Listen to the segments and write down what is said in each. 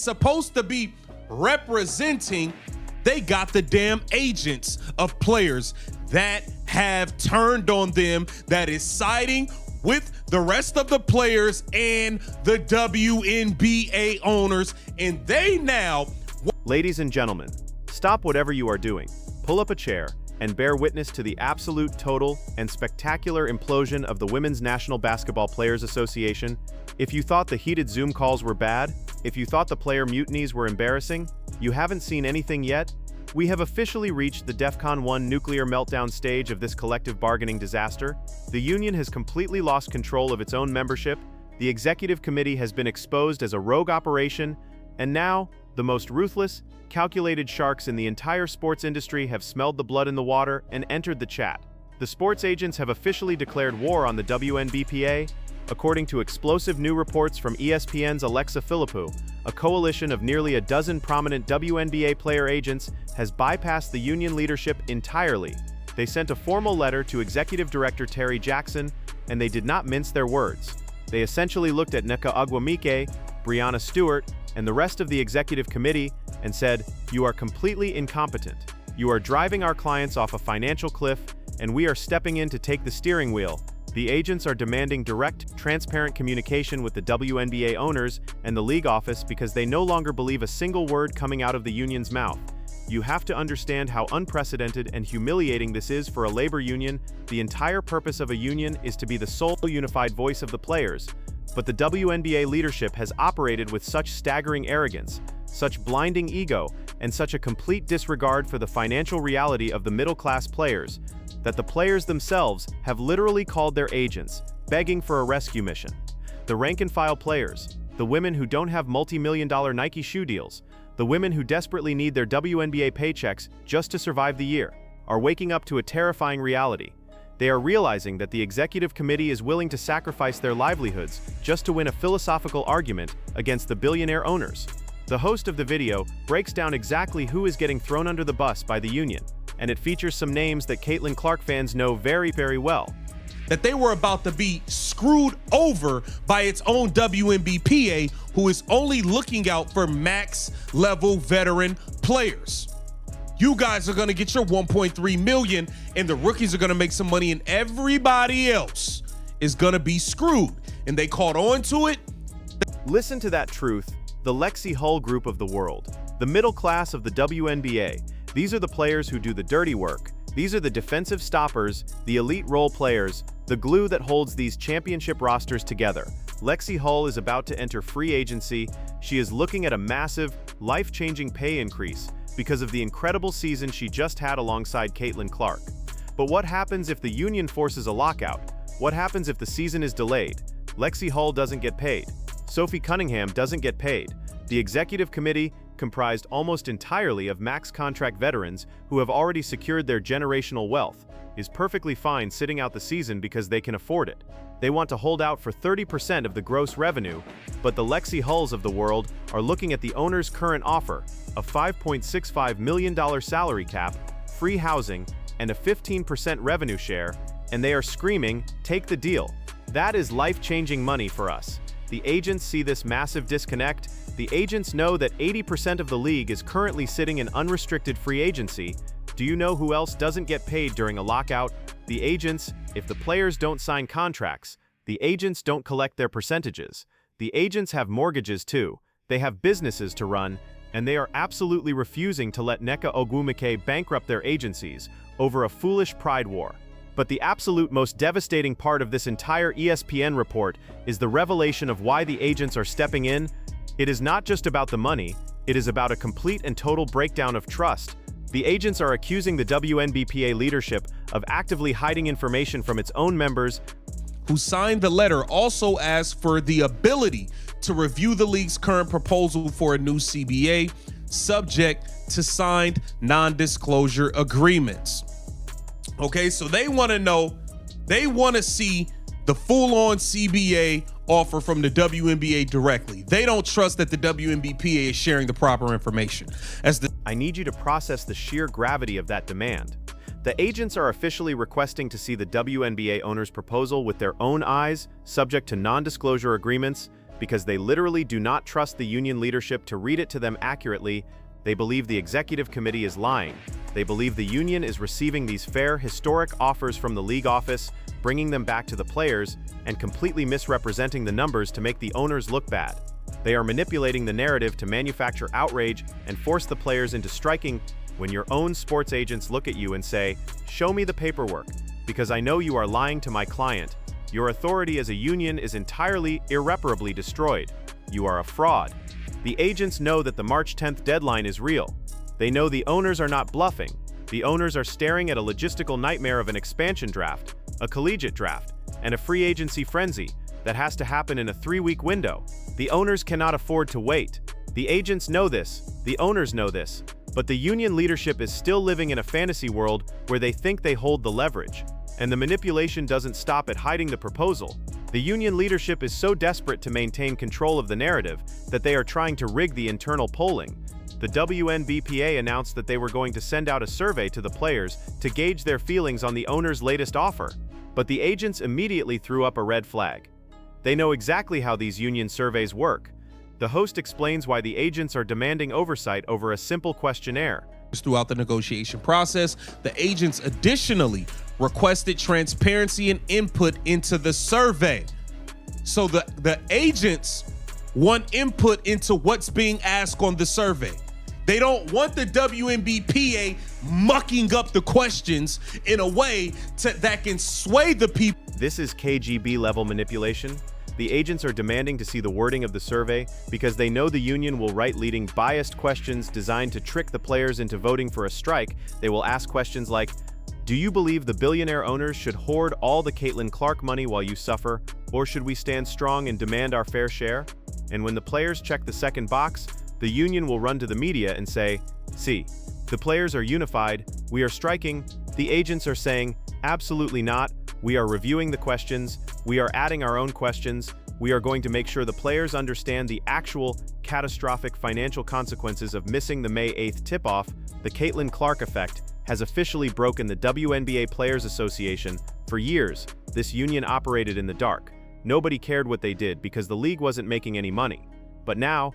supposed to be representing, they got the damn agents of players that have turned on them, that is siding with the rest of the players and the WNBA owners, and they now... Ladies and gentlemen, stop whatever you are doing, pull up a chair, and bear witness to the absolute, total, and spectacular implosion of the Women's National Basketball Players Association. If you thought the heated Zoom calls were bad, if you thought the player mutinies were embarrassing, you haven't seen anything yet. We have officially reached the DEFCON 1 nuclear meltdown stage of this collective bargaining disaster. The union has completely lost control of its own membership, the executive committee has been exposed as a rogue operation, and now, the most ruthless, calculated sharks in the entire sports industry have smelled the blood in the water and entered the chat. The sports agents have officially declared war on the WNBPA. According to explosive new reports from ESPN's Alexa Philippou, a coalition of nearly a dozen prominent WNBA player agents has bypassed the union leadership entirely. They sent a formal letter to Executive Director Terry Jackson, and they did not mince their words. They essentially looked at Nneka Ogwumike, Breanna Stewart, and the rest of the executive committee and said, "You are completely incompetent. You are driving our clients off a financial cliff, and we are stepping in to take the steering wheel." The agents are demanding direct, transparent communication with the WNBA owners and the league office because they no longer believe a single word coming out of the union's mouth. You have to understand how unprecedented and humiliating this is for a labor union. The entire purpose of a union is to be the sole unified voice of the players. But the WNBA leadership has operated with such staggering arrogance, such blinding ego, and such a complete disregard for the financial reality of the middle-class players, that the players themselves have literally called their agents, begging for a rescue mission. The rank-and-file players, the women who don't have multi-million-dollar Nike shoe deals, the women who desperately need their WNBA paychecks just to survive the year, are waking up to a terrifying reality. They are realizing that the executive committee is willing to sacrifice their livelihoods just to win a philosophical argument against the billionaire owners. The host of the video breaks down exactly who is getting thrown under the bus by the union, and it features some names that Caitlyn Clark fans know very, very well. That they were about to be screwed over by its own WNBPA, who is only looking out for max-level veteran players. You guys are going to get your $1.3 million, and the rookies are going to make some money, and everybody else is going to be screwed. And they caught on to it. Listen to that truth. The Lexi Hull group of the world, the middle class of the WNBA. These are the players who do the dirty work. These are the defensive stoppers, the elite role players, the glue that holds these championship rosters together. Lexi Hull is about to enter free agency. She is looking at a massive, life-changing pay increase because of the incredible season she just had alongside Caitlyn Clark. But what happens if the union forces a lockout? What happens if the season is delayed? Lexi Hull doesn't get paid. Sophie Cunningham doesn't get paid. The executive committee, comprised almost entirely of max contract veterans who have already secured their generational wealth, is perfectly fine sitting out the season because they can afford it. They want to hold out for 30% of the gross revenue, but the Lexi Hulls of the world are looking at the owner's current offer, a $5.65 million salary cap, free housing, and a 15% revenue share, and they are screaming, "Take the deal." That is life-changing money for us. The agents see this massive disconnect. The agents know that 80% of the league is currently sitting in unrestricted free agency. Do you know who else doesn't get paid during a lockout? The agents. If the players don't sign contracts, the agents don't collect their percentages. The agents have mortgages too. They have businesses to run, and they are absolutely refusing to let Nneka Ogwumike bankrupt their agencies over a foolish pride war. But the absolute most devastating part of this entire ESPN report is the revelation of why the agents are stepping in. It is not just about the money, it is about a complete and total breakdown of trust. The agents are accusing the WNBPA leadership of actively hiding information from its own members. Who signed the letter also asked for the ability to review the league's current proposal for a new CBA, subject to signed non-disclosure agreements. Okay, so they want to know, they want to see the full-on CBA offer from the WNBA directly. They don't trust that the WNBPA is sharing the proper information. I need you to process the sheer gravity of that demand. The agents are officially requesting to see the WNBA owner's proposal with their own eyes, subject to non-disclosure agreements. because they literally do not trust the union leadership to read it to them accurately. They believe the executive committee is lying. They believe the union is receiving these fair, historic offers from the league office, bringing them back to the players, and completely misrepresenting the numbers to make the owners look bad. They are manipulating the narrative to manufacture outrage and force the players into striking. When your own sports agents look at you and say, "Show me the paperwork, because I know you are lying to my client," your authority as a union is entirely, irreparably destroyed. You are a fraud. The agents know that the March 10th deadline is real. They know the owners are not bluffing. The owners are staring at a logistical nightmare of an expansion draft, a collegiate draft, and a free agency frenzy that has to happen in a 3-week window. The owners cannot afford to wait. The agents know this. The owners know this. But the union leadership is still living in a fantasy world where they think they hold the leverage. And the manipulation doesn't stop at hiding the proposal. The union leadership is so desperate to maintain control of the narrative that they are trying to rig the internal polling. The WNBPA announced that they were going to send out a survey to the players to gauge their feelings on the owner's latest offer. But the agents immediately threw up a red flag. They know exactly how these union surveys work. The host explains why the agents are demanding oversight over a simple questionnaire. Throughout the negotiation process, the agents additionally requested transparency and input into the survey. So the agents want input into what's being asked on the survey. They don't want the WNBPA mucking up the questions in a way that can sway the people. This is KGB-level manipulation. The agents are demanding to see the wording of the survey because they know the union will write leading biased questions designed to trick the players into voting for a strike. They will ask questions like, "Do you believe the billionaire owners should hoard all the Caitlyn Clark money while you suffer, or should we stand strong and demand our fair share?" And when the players check the second box, the union will run to the media and say, "See, the players are unified, we are striking." The agents are saying, "Absolutely not. We are reviewing the questions. We are adding our own questions. We are going to make sure the players understand the actual catastrophic financial consequences of missing the May 8th tip-off." The Caitlyn Clark effect has officially broken the WNBA Players Association. For years, this union operated in the dark. Nobody cared what they did because the league wasn't making any money. But now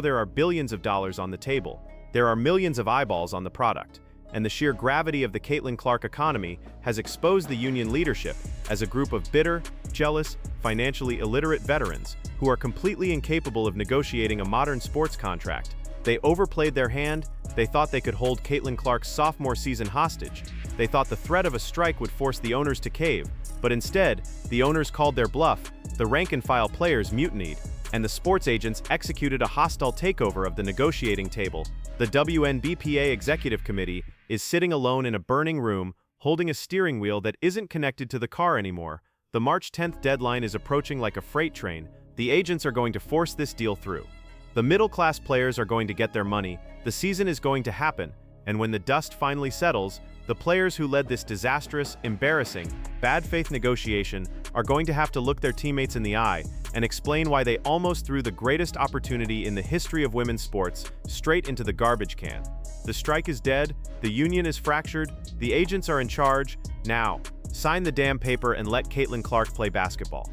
there are billions of dollars on the table. There are millions of eyeballs on the product. And the sheer gravity of the Caitlyn Clark economy has exposed the union leadership as a group of bitter, jealous, financially illiterate veterans who are completely incapable of negotiating a modern sports contract. They overplayed their hand. They thought they could hold Caitlyn Clark's sophomore season hostage. They thought the threat of a strike would force the owners to cave. But instead, the owners called their bluff, the rank-and-file players mutinied, and the sports agents executed a hostile takeover of the negotiating table. The WNBPA Executive Committee is sitting alone in a burning room, holding a steering wheel that isn't connected to the car anymore. The March 10th deadline is approaching like a freight train. The agents are going to force this deal through. The middle-class players are going to get their money. The season is going to happen. And when the dust finally settles, the players who led this disastrous, embarrassing, bad-faith negotiation are going to have to look their teammates in the eye and explain why they almost threw the greatest opportunity in the history of women's sports straight into the garbage can. The strike is dead, the union is fractured, the agents are in charge. Now, sign the damn paper and let Caitlyn Clark play basketball.